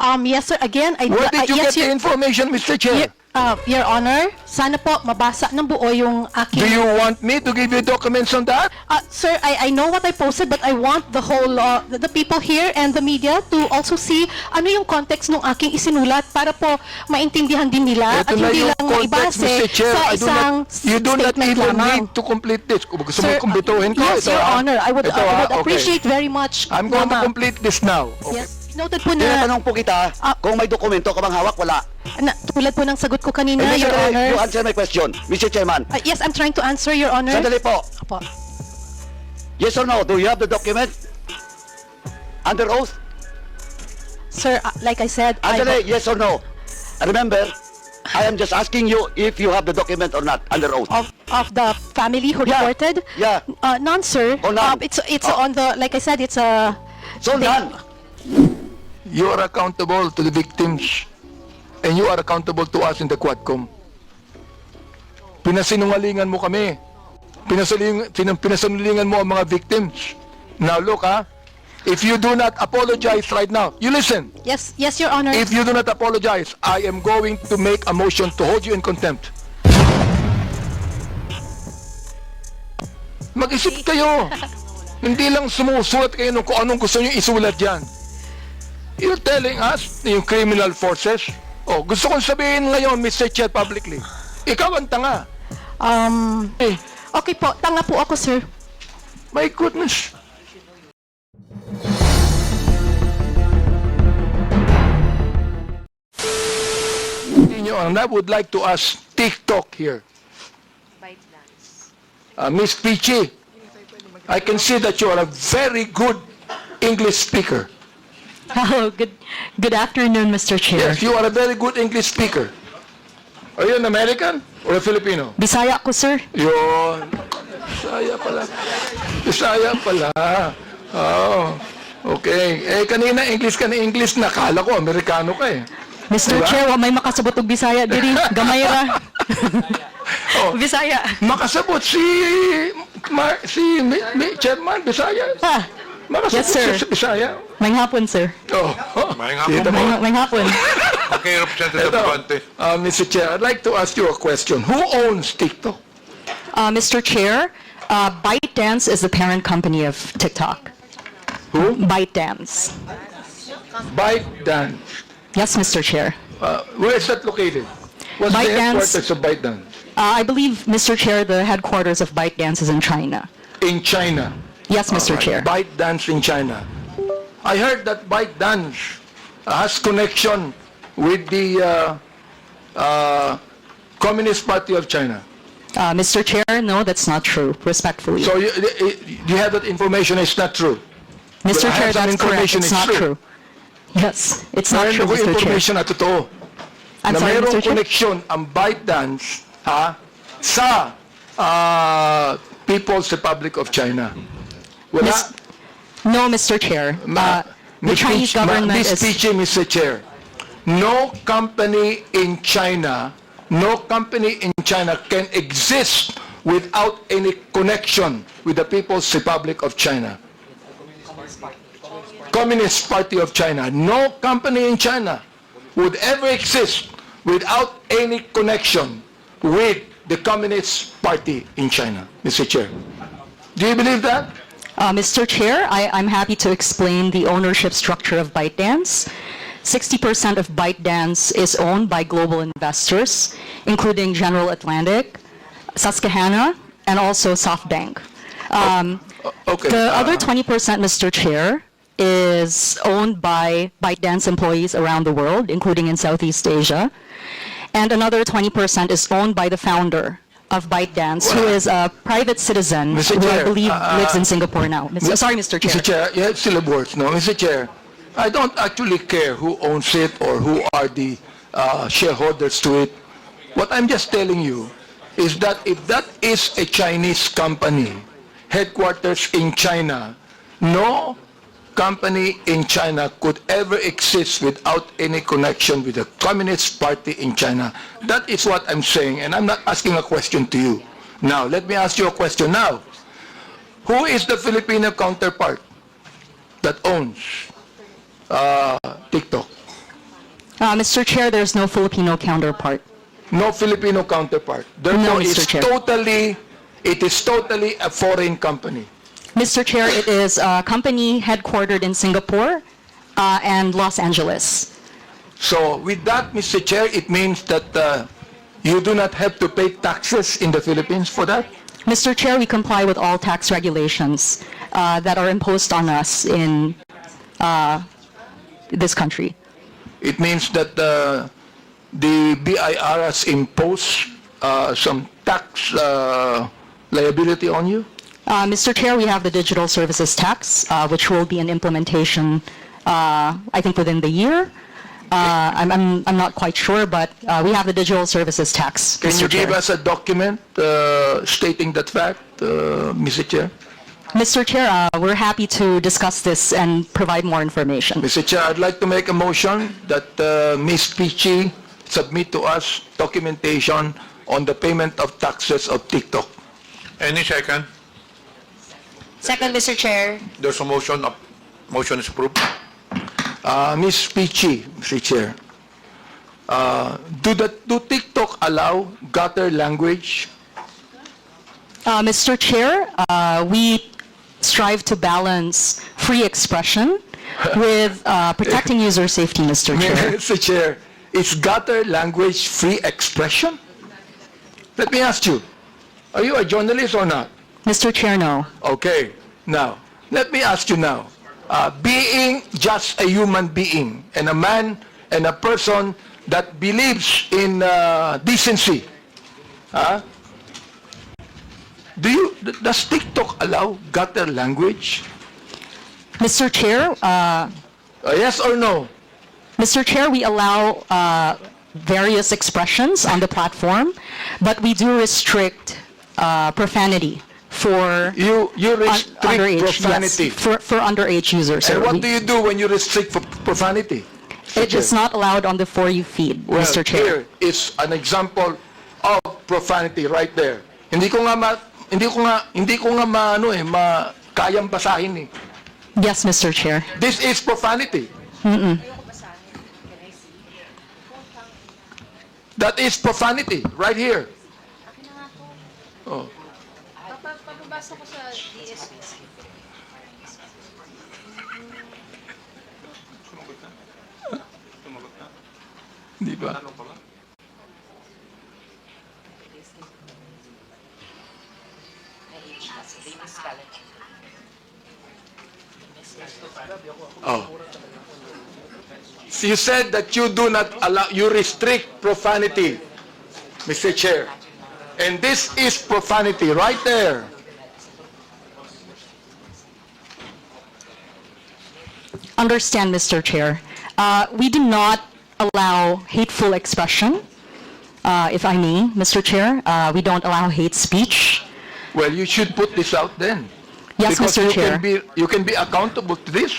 Yes, sir. Again, Where did you yes, get the information, Mr. Chair? Your Honor, sana po mabasa ng buo yung aking... Do you want me to give you documents on that? Sir, I know what I posted, but I want the whole, the people here and the media to also see ano yung context ng aking isinulat para po maintindihan din nila at Ito na hindi yung lang context, maibase Mr. Chair. sa I do isang not, you do not statement even lamang. need to complete this. Kung gusto mo Sir, kumbituhin ko, yes, ito, Your Honor, I would okay. appreciate very much. I'm going to Mama. complete this now. Okay. Yes, noted po na, Tinatanong po kita kung may dokumento ka bang hawak, wala. tulad po ng sagot ko kanina, And Your Mr. Honor. You answer my question, Mr. Chairman. Yes, I'm trying to answer, Your Honor. Sandali po. Opo. Yes or no? Do you have the document? Under oath? Sir, like I said, Sandali, yes or no? Remember, I am just asking you if you have the document or not, under oath. of the family who Yeah. reported? Yeah. None, sir. Oh, none. It's on the, like I said, it's a... So none. You are accountable to the victims and you are accountable to us in the Quadcom. Pinasinungalingan mo kami. Pinasinungalingan mo ang mga victims. Now look, if you do not apologize right now, you listen. Yes, Your Honor. If you do not apologize, I am going to make a motion to hold you in contempt. Mag-isip kayo. Hindi lang sumusulat kayo kung anong gusto nyo isulat dyan. You're telling us, yung criminal forces, gusto kong sabihin ngayon, Mr. Chair, publicly, ikaw ang tanga. Okay po, tanga po ako, sir. My goodness. And I would like to ask TikTok here. Miss Peachy, I can see that you are a very good English speaker. Hello, good afternoon, Mr. Chair. Yes, you are a very good English speaker. Are you an American or a Filipino? Bisaya ko, sir. Yun. Bisaya pala. Bisaya pala. Oh, okay. Kanina English ka na English, nakala ko Amerikano ka eh. Mr. Diba? Chair, wa may makasabot og Bisaya diri. Gamay ra. Bisaya. Makasabot si Chairman Bisaya. Makasabot Yes, sir. siya si Bisaya. May hapon, sir. Kita mo? May hapon. Okay, Representative Ito, Abante. Mr. Chair, I'd like to ask you a question. Who owns TikTok? Mr. Chair, ByteDance is the parent company of TikTok. Who? ByteDance. ByteDance. Yes, Mr. Chair. Where is that located? What's the ByteDance- headquarters of ByteDance? I believe, Mr. Chair, the headquarters of ByteDance is in China. In China. Yes, Mr. Chair. ByteDance in China. I heard that ByteDance has connection with the Communist Party of China. Mr. Chair, no, that's not true, respectfully. So you have that information, it's not true. Mr. I have Chair, some that's correct. information, It's it's not true. true. Yes, it's not Meron true, ako Mr. Chair. information na totoo. I'm Na sorry, mayroong Mr. Chair. connection ang ByteDance sa People's Republic of China. Wala. No, Mr. Chair. The Chinese government This is... speech, Mr. Chair, no company in China can exist without any connection with the People's Republic of China. Communist Party of China. No company in China would ever exist without any connection with the Communist Party in China, Mr. Chair. Do you believe that? Mr. Chair, I'm happy to explain the ownership structure of ByteDance. 60% of ByteDance is owned by global investors, including General Atlantic, Susquehanna, and also SoftBank. Okay. The other 20%, Mr. Chair, is owned by ByteDance employees around the world, including in Southeast Asia. And another 20% is owned by the founder of ByteDance, who is a private citizen Mr. who I Chair, believe lives in Singapore now. Sorry, Mr. Chair. Mr. Chair, you have syllables, no? Mr. Chair, I don't actually care who owns it or who are the shareholders to it. What I'm just telling you is that if that is a Chinese company, headquarters in China, no company in China could ever exist without any connection with the Communist Party in China. That is what I'm saying, and I'm not asking a question to you. Now, let me ask you a question now. Who is the Filipino counterpart that owns TikTok? Mr. Chair, there's no Filipino counterpart. No Filipino counterpart. Therefore, No, Mr. Chair. it is totally a foreign company. Mr. Chair, it is a company headquartered in Singapore and Los Angeles. So with that, Mr. Chair, it means that you do not have to pay taxes in the Philippines for that? Mr. Chair, we comply with all tax regulations that are imposed on us in this country. It means that the BIR has imposed some tax liability on you? Mr. Chair, we have the digital services tax, which will be in implementation, I think, within the year. I'm not quite sure, but we have the digital services tax. Can you Mr. Chair. give us a document stating that fact, Mr. Chair? Mr. Chair, we're happy to discuss this and provide more information. Mr. Chair, I'd like to make a motion that Ms. Pichi submit to us documentation on the payment of taxes of TikTok. Any second? Second, Mr. Chair. There's a motion. Motion is approved. Ms. Pichi, Mr. Chair, do TikTok allow gutter language? Mr. Chair, we strive to balance free expression with protecting user safety, Mr. Chair. Mr. Chair, is gutter language free expression? Let me ask you, are you a journalist or not? Mr. Chair, no. Okay, now, let me ask you now. Being just a human being and a man and a person that believes in decency, does TikTok allow gutter language? Mr. Chair, Yes or no? Mr. Chair, we allow various expressions on the platform, but we do restrict profanity for You restrict underage, profanity. yes, for underage users. And sir. what do you do when you restrict profanity? It is not allowed on the For You feed, Well, Mr. Chair. here is an example of profanity right there. Hindi ko nga kayang basahin eh. Yes, Mr. Chair. This is profanity. That is profanity right here. Oh. Papabasa ko sa DSP. Di ba? Oh. So you said that you do not allow, you restrict profanity, Mr. Chair. And this is profanity right there. Understand, Mr. Chair. We do not allow hateful expression, if I may, Mr. Chair. We don't allow hate speech. Well, you should put this out then. Yes, Because Mr. Chair. you can be accountable to this.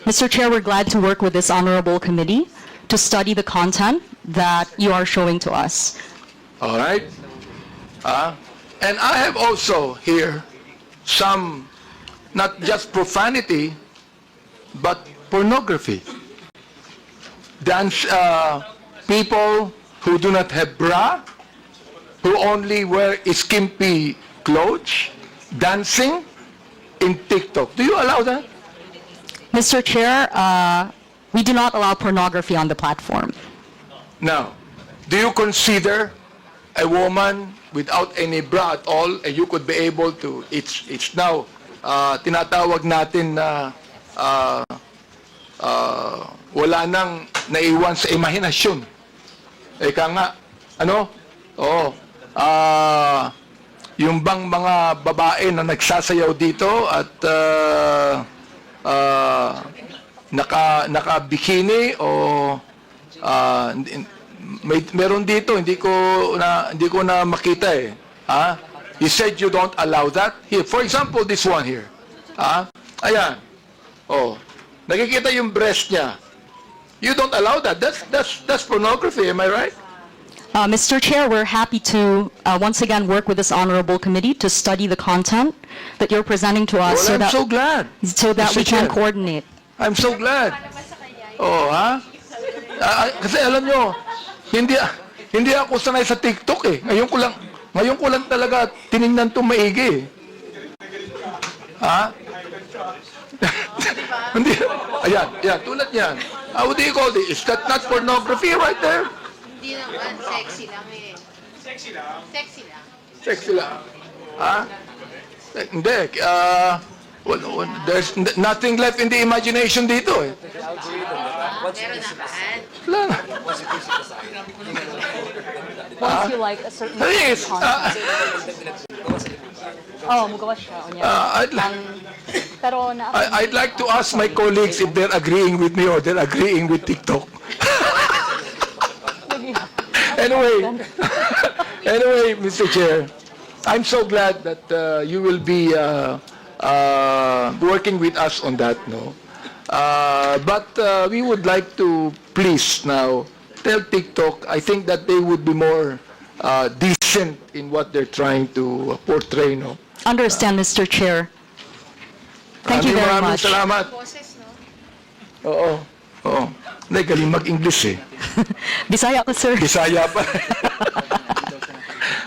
Mr. Chair, we're glad to work with this honorable committee to study the content that you are showing to us. All right? And I have also here some, not just profanity, but pornography. Dance, people who do not have bra, who only wear skimpy clothes, dancing in TikTok. Do you allow that? Mr. Chair, we do not allow pornography on the platform. Now, do you consider a woman without any bra at all, and you could be able to, it's now, tinatawag natin na wala nang naiwan sa imahinasyon. Eka nga, ano? Oo. Yung bang mga babae na nagsasayaw dito at naka-bikini o meron dito, hindi ko na makita eh. You said you don't allow that. Here, for example, this one here. Ayan. Oh. Nakikita yung breast niya. You don't allow that. That's pornography, am I right? Mr. Chair, we're happy to once again work with this honorable committee to study the content that you're presenting to us Well, I'm so glad. so that Mr. we can Chair. coordinate. I'm so glad. Oh, Kasi alam nyo, hindi ako sanay sa TikTok eh. Ngayon ko lang talaga tiningnan to maigi eh. Ha? Hindi. Ayan, tulad yan. How do you call this? Is that not pornography right there? Hindi naman, sexy lang eh. Sexy lang? Sexy lang. Sexy lang. Ha? Hindi. There's nothing left in the imagination dito eh. Meron naman. Wala na. Once you like a certain Please, mugawa siya. Onya. Pero I'd like to ask my colleagues if they're agreeing with me or they're agreeing with TikTok. Anyway, Mr. Chair, I'm so glad that you will be working with us on that, no? But we would like to please now tell TikTok, I think that they would be more decent in what they're trying to portray, no? understand, Mr. Chair. Thank you very Maraming much. salamat. Boses, no? Oo. Hindi, galing mag-English eh. Bisaya ko, sir. Bisaya pa.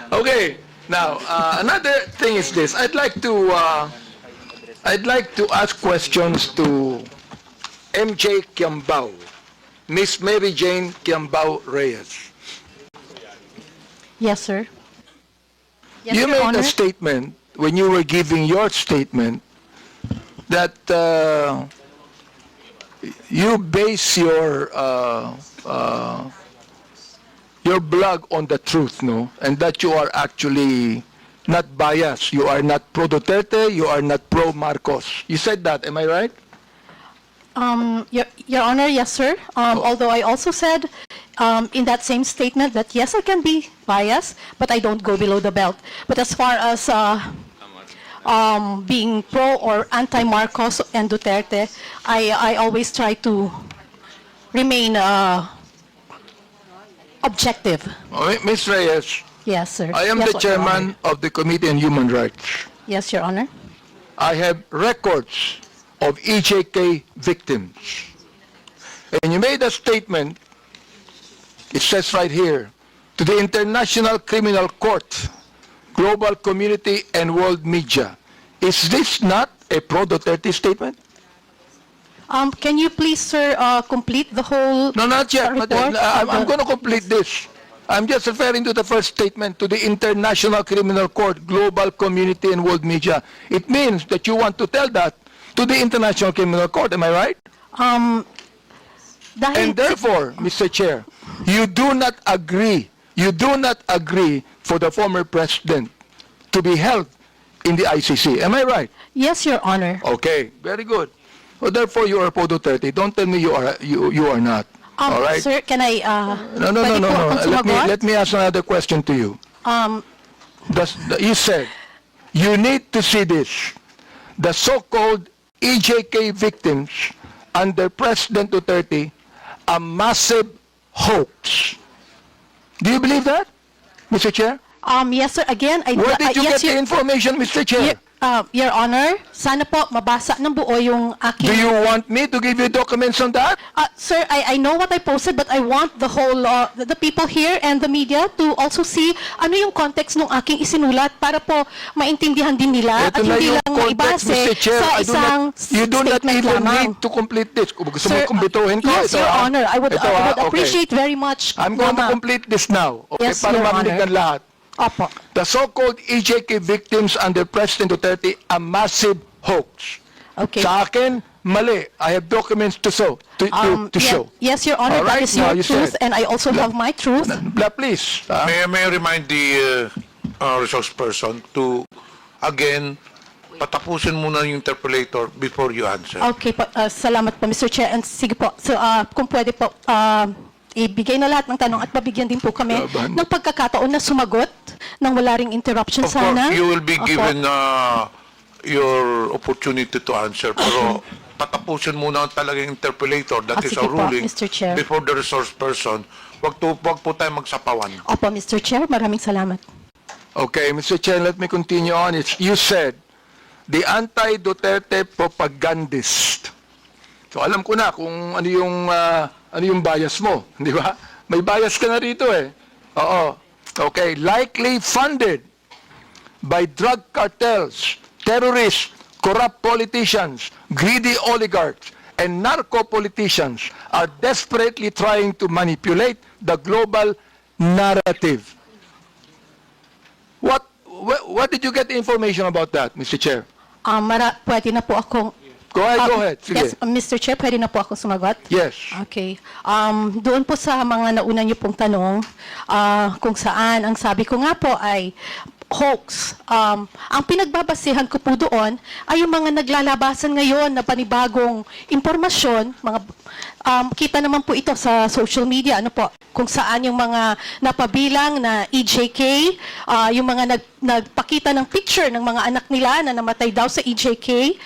Okay. Now, another thing is this. I'd like to ask questions to MJ Kiambao, Miss Mary Jane Kiambao Reyes. Yes, sir. Yes, You Your made Honor. a statement when you were giving your statement that you base your blog on the truth, no? And that you are actually not biased. You are not pro Duterte. You are not pro Marcos. You said that. Am I right? Your Honor, yes, sir. Although I also said in that same statement that yes, I can be biased, but I don't go below the belt. But as far as being pro or anti-Marcos and Duterte, I always try to remain objective. Ms. Reyes, Yes, sir. I am Yes, the Your chairman Honor. of the Committee on Human Rights. Yes, Your Honor. I have records of EJK victims. And you made a statement, it says right here, to the International Criminal Court, global community and world media. Is this not a pro-Duterte statement? Can you please, sir, complete the whole No, not yet. Not yet. report? I'm going to complete this. I'm just referring to the first statement, to the International Criminal Court, global community and world media. It means that you want to tell that to the International Criminal Court. Am I right? Dahil, And therefore, Mr. Chair, you do not agree for the former president to be held in the ICC. Am I right? yes, Your Honor. Okay, very good. So therefore, you are pro Duterte. Don't tell me you are not. All right? Sir, can I, No. pwede po akong sumagot? Let me ask another question to you. Um, You said you need to see this. The so-called EJK victims under President Duterte, a massive hoax. Do you believe that, Mr. Chair? yes, sir. Again, Where did you yes, get the information, Mr. Chair? Your Honor, sana po mabasa ng buo yung aking... Do you want me to give you documents on that? Sir, I know what I posted, but I want the whole, the people here and the media to also see ano yung context ng aking isinulat para po maintindihan din nila Ito at na hindi yung lang context, maibase Mr. Chair. sa isang You do not statement even lamang. need to complete this. Kung gusto mo Sir, kumpletuhin ko, yes, ito, Your ah. Honor, I would Ito, ah, okay. appreciate very much. I'm going to Mama. complete this now. Okay, Yes, para Your marinig Honor. ng lahat. Opo. The so-called EJK victims under President Duterte, a massive hoax. Okay. Sa akin, mali. I have documents to show. Yes, Your Honor, All right, that is now your you truth, said. and I also have my truth. Please. May I remind the resource person to, again, patapusin muna yung interpolator before you answer. Okay po, salamat po, Mr. Chair. And sige po, so, kung pwede po, ibigay na lahat ng tanong at mabigyan din po kami Laban. ng pagkakataon na sumagot nang wala ring interruption Of sana. course, you will be Opo. given your opportunity to answer. Pero patapusin muna talaga yung interpolator. That is Sige a po, ruling Mr. Chair. before the resource person. Wag po tayo magsapawan. Opo, Mr. Chair, maraming salamat. Okay, Mr. Chair, let me continue on. You said, the anti-Duterte propagandist. So alam ko na kung ano yung ano yung bias mo, di ba? May bias ka na rito eh. Oo. Okay, likely funded by drug cartels, terrorists, corrupt politicians, greedy oligarchs, and narco-politicians are desperately trying to manipulate the global narrative. What did you get the information about that, Mr. Chair? Pwede na po akong... Go ahead. Sige. Yes, Mr. Chair, pwede na po ako sumagot? Yes. Okay. Doon po sa mga nauna niyo pong tanong, kung saan, ang sabi ko nga po ay hoax. Ang pinagbabasihan ko po doon ay yung mga naglalabasan ngayon na panibagong impormasyon, kita naman po ito sa social media, ano po, kung saan yung mga napabilang na EJK, yung mga nagpakita ng picture ng mga anak nila na namatay daw sa EJK,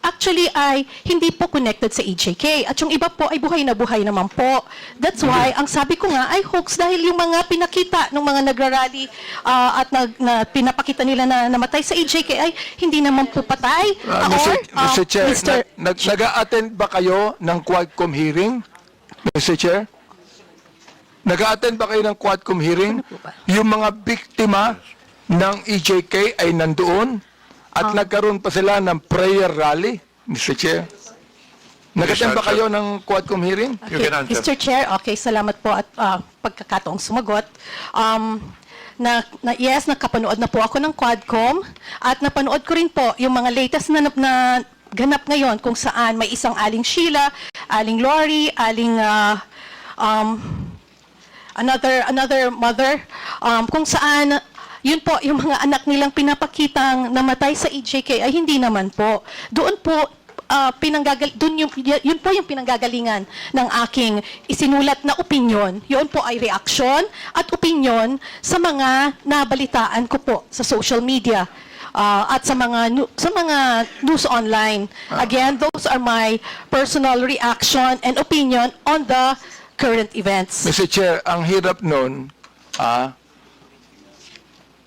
actually ay hindi po connected sa EJK. At yung iba po ay buhay na buhay naman po. That's why, ang sabi ko nga ay hoax dahil yung mga pinakita ng mga nagrarally at pinapakita nila na namatay sa EJK ay hindi naman po patay. Mr. Chair, nag-a-attend ba kayo ng Quadcom hearing? Mr. Chair? Nag-a-attend ba kayo ng Quadcom hearing? Yung mga biktima ng EJK ay nandoon at nagkaroon pa sila ng prayer rally, Mr. Chair. Nag-attend ba kayo ng Quadcom hearing? You can answer. Mr. Chair, okay, salamat po at pagkakataong sumagot. Yes, nakapanood na po ako ng Quadcom at napanood ko rin po yung mga latest na ganap ngayon kung saan may isang Aling Sheila, Aling Lori, Aling another mother, kung saan yun po, yung mga anak nilang pinapakitang namatay sa EJK ay hindi naman po. Doon po, yun po yung pinanggagalingan ng aking isinulat na opinyon. Yun po ay reaksyon at opinyon sa mga nabalitaan ko po sa social media at sa mga news online. Again, those are my personal reaction and opinion on the current events. Mr. Chair, ang hirap nun,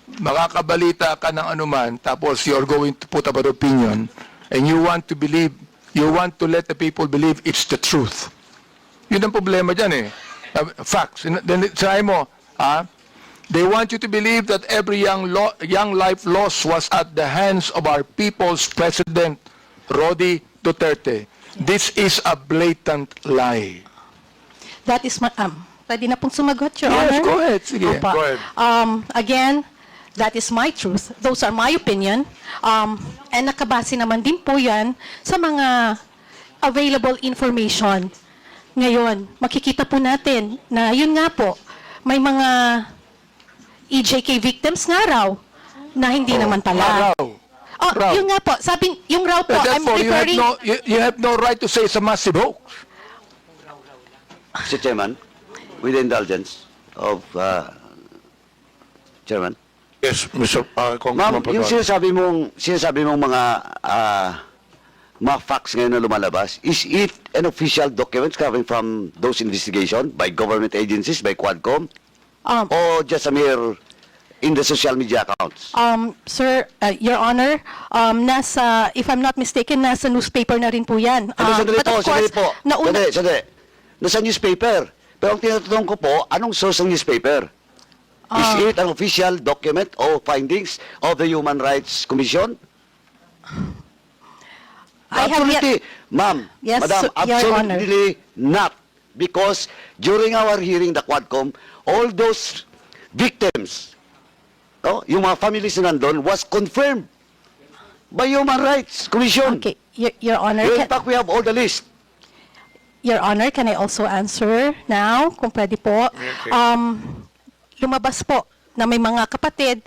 makakabalita ka ng anuman, tapos you're going to put up an opinion, and you want to let the people believe it's the truth. Yun ang problema dyan eh. Facts. Then sabi mo, they want you to believe that every young life lost was at the hands of our people's president, Rody Duterte. This is a blatant lie. That is my, pwede na pong sumagot, Your Yes, Honor? go ahead. Sige. Opo. Go ahead. Again, that is my truth. Those are my opinion. And nakabase naman din po yan sa mga available information. Ngayon, makikita po natin na yun nga po, may mga EJK victims nga raw na hindi naman pala. Raw. Oh, yun nga po, sabi, yung raw po, I'm Therefore, referring... you have no right to say it's a massive hoax. Mr. Chairman, with the indulgence of Chairman. Yes, Mr. Ma'am, Congressman yung Paduano. sinasabi mong mga facts ngayon na lumalabas, is it an official document coming from those investigation by government agencies, by Quadcom, or just a mere in the social media accounts? Sir, Your Honor, if I'm not mistaken, nasa newspaper na rin po yan. Sandali But po, of course, sandali po. nauna- Sandali. Nasa newspaper. Pero ang tinatanong ko po, anong source ng newspaper? Is it an official document or findings of the Human Rights Commission? I have Absolutely, ma'am, Yes, madam, Your Honor. absolutely not. Because during our hearing, the Quadcom, all those victims, yung mga families na nandun, was confirmed by Human Rights Commission. Okay, Your Honor, In fact, we have all the list. Your Honor, can I also answer now, kung pwede po? Okay. Lumabas po na may mga kapatid,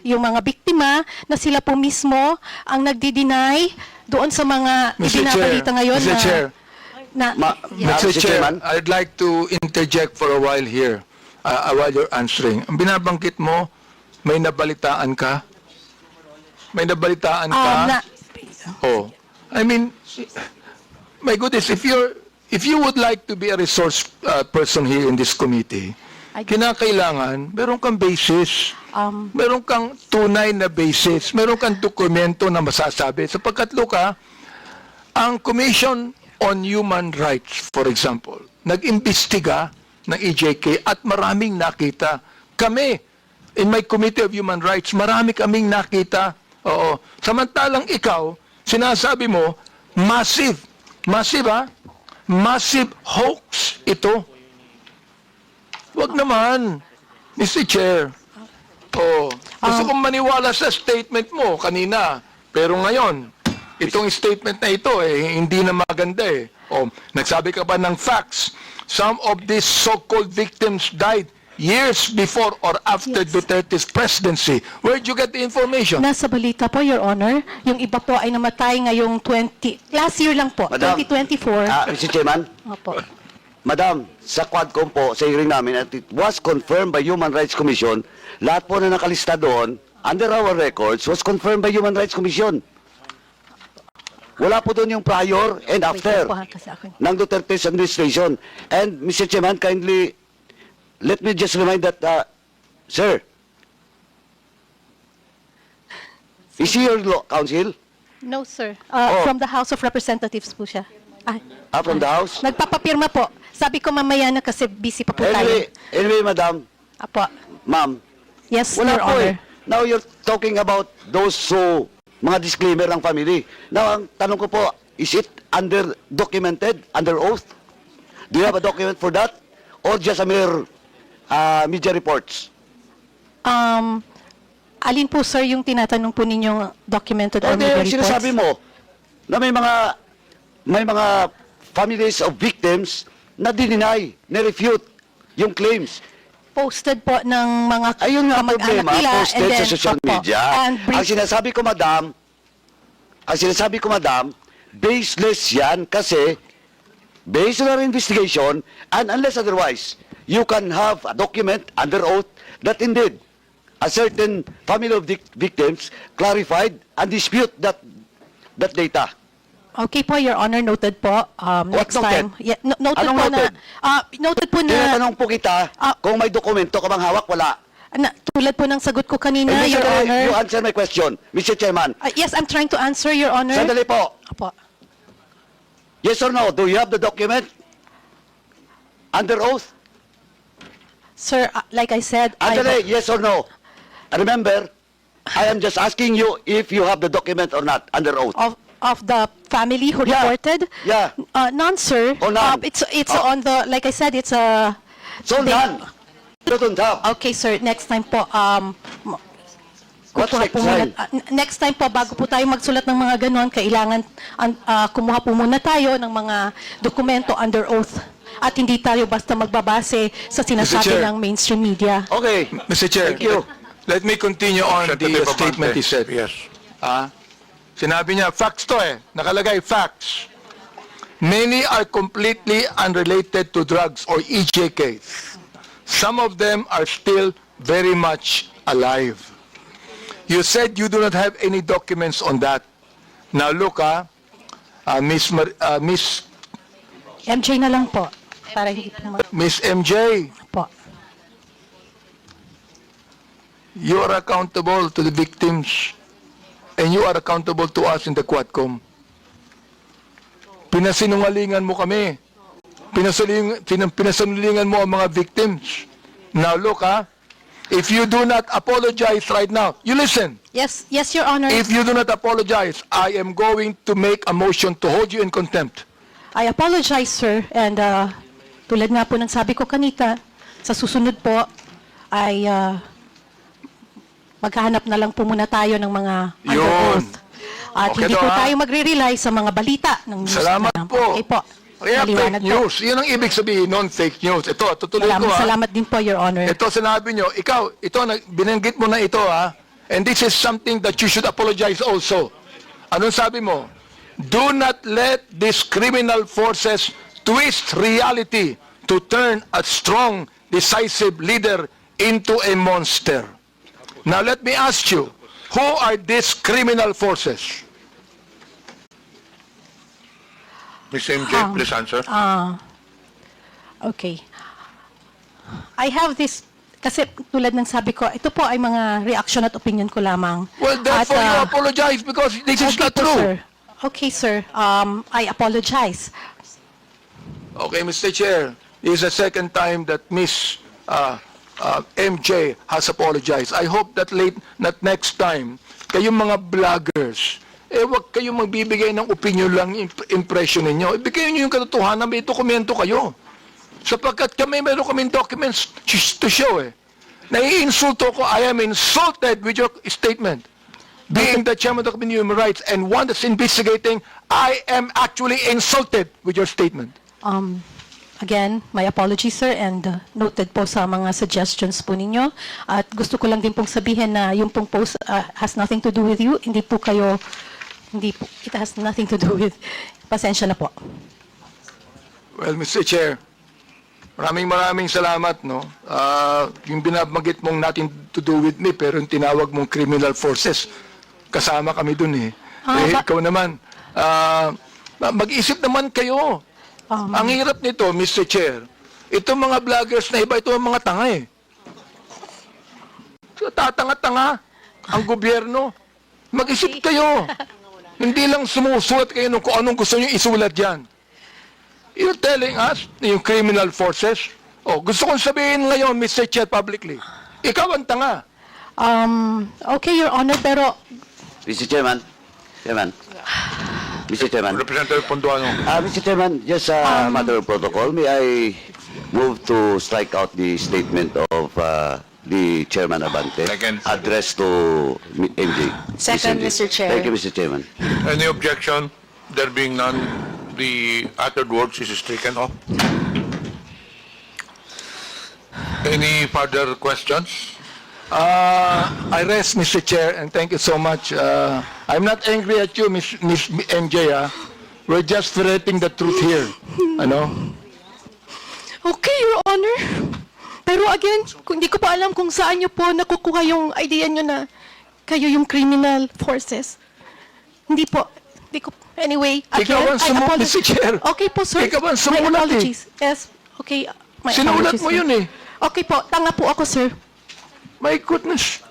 yung mga biktima, na sila po mismo ang nagdi-deny doon sa mga ibinabalita ngayon Mr. Chair, Yes. Mr. Mr. Chair, Chairman. I'd like to interject for a while here while you're answering. Ang binabanggit mo, may nabalitaan ka? May nabalitaan ka? Oh. I mean, my goodness, if you would like to be a resource person here in this committee, kinakailangan, meron kang basis. Meron kang tunay na basis. Meron kang dokumento na masasabi. Sapagkat, Luka, ang Commission on Human Rights, for example, nag-imbestiga ng EJK at maraming nakita. Kami, in my Committee of Human Rights, marami kaming nakita. Oo. Samantalang ikaw, sinasabi mo, massive hoax ito. Wag naman, Mr. Chair. Oh, gusto kong maniwala sa statement mo kanina. Pero ngayon, itong statement na ito, hindi na maganda eh. Oh, nagsabi ka ba ng facts? Some of these so-called victims died years before or after Yes. Duterte's presidency. Where'd you get the information? Nasa balita po, Your Honor. Yung iba po ay namatay ngayong last year lang po, Madam, 2024. Mr. Chairman, Opo. Madam, sa Quadcom po, sa hearing namin, at it was confirmed by Human Rights Commission, lahat po na nakalista doon, under our records, was confirmed by Human Rights Commission. Wala po doon yung prior and after Wait, kuha kasi ako. ng Duterte's administration. And, Mr. Chairman, kindly, let me just remind that, sir, is he your counsel? No, sir. Oh. From the House of Representatives po siya. From the House? Nagpapapirma po. Sabi ko mamaya na kasi busy pa po tayo. Anyway, madam, Apo. ma'am, Yes, wala Your po Honor. eh. Now you're talking about those mga disclaimer ng family. Now, ang tanong ko po, is it documented, under oath? Do you have a document for that? Or just a mere media reports? Alin po, sir, yung tinatanong po ninyong documented or Hindi, media yung reports? sinasabi mo, na may mga families of victims na dineny, na-refute yung claims. Posted po ng mga Ayun nga ang kamag-anak problema, nila, posted and sa then, social opo, media. and Ang sinasabi ko, madam, baseless yan kasi based on our investigation and unless otherwise, you can have a document under oath that indeed a certain family of victims clarified and dispute that data. Okay po, Your Honor, noted po. Next noted? time. Yeah, noted Anong po noted? noted po na, Tinatanong po kita kung may dokumento ka bang hawak, wala. tulad po ng sagot ko kanina, And Your Mr. Honor. You answer my question, Mr. Chairman. Yes, I'm trying to answer, Your Honor. Sandali po. Apo. Yes or no? Do you have the document? Under oath? Sir, like I said, Andale, yes or no? Remember, I am just asking you if you have the document or not under oath. of the family who Yeah. reported? Yeah. None, sir. Oh, none. It's Oh. on the, like I said, it's a... So none. You don't have. Okay, sir. Next time po, What's kukuha next po muna- time? next time po, bago po tayo magsulat ng mga ganon, kailangan kumuha po muna tayo ng mga dokumento under oath. At hindi tayo basta magbabase sa sinasabi Chair. ng mainstream media. Okay. Mr. Chair, Thank you. let me continue on the Representative statement Abante. he said. Yes. Sinabi niya, facts to nakalagay facts. Many are completely unrelated to drugs or EJKs. Some of them are still very much alive. You said you do not have any documents on that. Now look, Miss MJ na lang po. Para hindi po Miss MJ, po. you are accountable to the victims and you are accountable to us in the Quadcom. Pinasinungalingan mo kami. Pinasinungalingan mo ang mga victims. Now look, if you do not apologize right now, you listen. Yes, Your Honor. If you do not apologize, I am going to make a motion to hold you in contempt. I apologize, sir. And tulad nga po ng sabi ko kanita, sa susunod po ay maghahanap na lang po muna tayo ng mga under Yun. oath. At Okay hindi daw, po ha? tayo magre-rely sa mga balita ng news. Salamat na. po. Okay po. Kaya Maliwanag fake news. Yun ang ibig sabihin non fake news. Ito, tutuloy ko Salamat din po, Your Honor. Ito sinabi nyo, ikaw, binanggit mo na ito and this is something that you should apologize also. Anong sabi mo? Do not let these criminal forces twist reality to turn a strong, decisive leader into a monster. Now let me ask you, who are these criminal forces? Ms. MJ, please answer. Okay. I have this, kasi tulad ng sabi ko, ito po ay mga reaction at opinion ko lamang. Well, therefore At, you apologize because this is okay not po, true. sir. Okay, sir. I apologize. Okay, Mr. Chair, this is the second time that Miss MJ has apologized. I hope that next time, kayong mga vloggers, wag kayong magbibigay ng opinion lang, impression ninyo. Ibigay niyo yung katotohanan, may dokumento kayo. Sapagkat meron kaming documents to show Naiinsulto ko, I am insulted with your statement. Being the chairman of the Committee on Human Rights and one that's investigating, I am actually insulted with your statement. Again, my apologies, sir, and noted po sa mga suggestions po ninyo. At gusto ko lang din pong sabihin na yung pong post has nothing to do with you. Hindi po, it has nothing to do with, pasensya na po. Well, Mr. Chair, maraming salamat, no? Yung binabagit mong nothing to do with me, pero yung tinawag mong criminal forces, kasama kami dun ikaw naman, mag-isip naman kayo. Ang hirap nito, Mr. Chair, itong mga vloggers na iba, ito ang mga tanga So, tatanga-tanga ang gobyerno. Mag-isip kayo. Hindi lang sumusulat kayo kung anong gusto nyo isulat dyan. You're telling us, yung criminal forces, gusto kong sabihin ngayon, Mr. Chair, publicly, ikaw ang tanga. Okay, Your Honor, pero Mr. Chairman. Mr. Chairman. Representative Ponduano. Mr. Chairman, just a matter of protocol, may I move to strike out the statement of the Chairman Abante Second. addressed to MJ. Second, Miss MJ. Mr. Chair. Thank you, Mr. Chairman. Any objection? There being none, the uttered words is stricken off. Any further questions? I rest, Mr. Chair, and thank you so much. I'm not angry at you, Miss MJ. We're just ferreting the truth here. Ano? okay, Your Honor. Pero again, hindi ko pa alam kung saan nyo po nakukuha yung idea nyo na kayo yung criminal forces. Hindi po. Anyway, again, Ikaw ang I sumulat, apologize. Mr. Chair. Okay po, sir. Ikaw ang My sumulat apologies. Yes, okay. My Sinulat apologies, mo sir. yun Okay po, tanga po ako, sir. My goodness.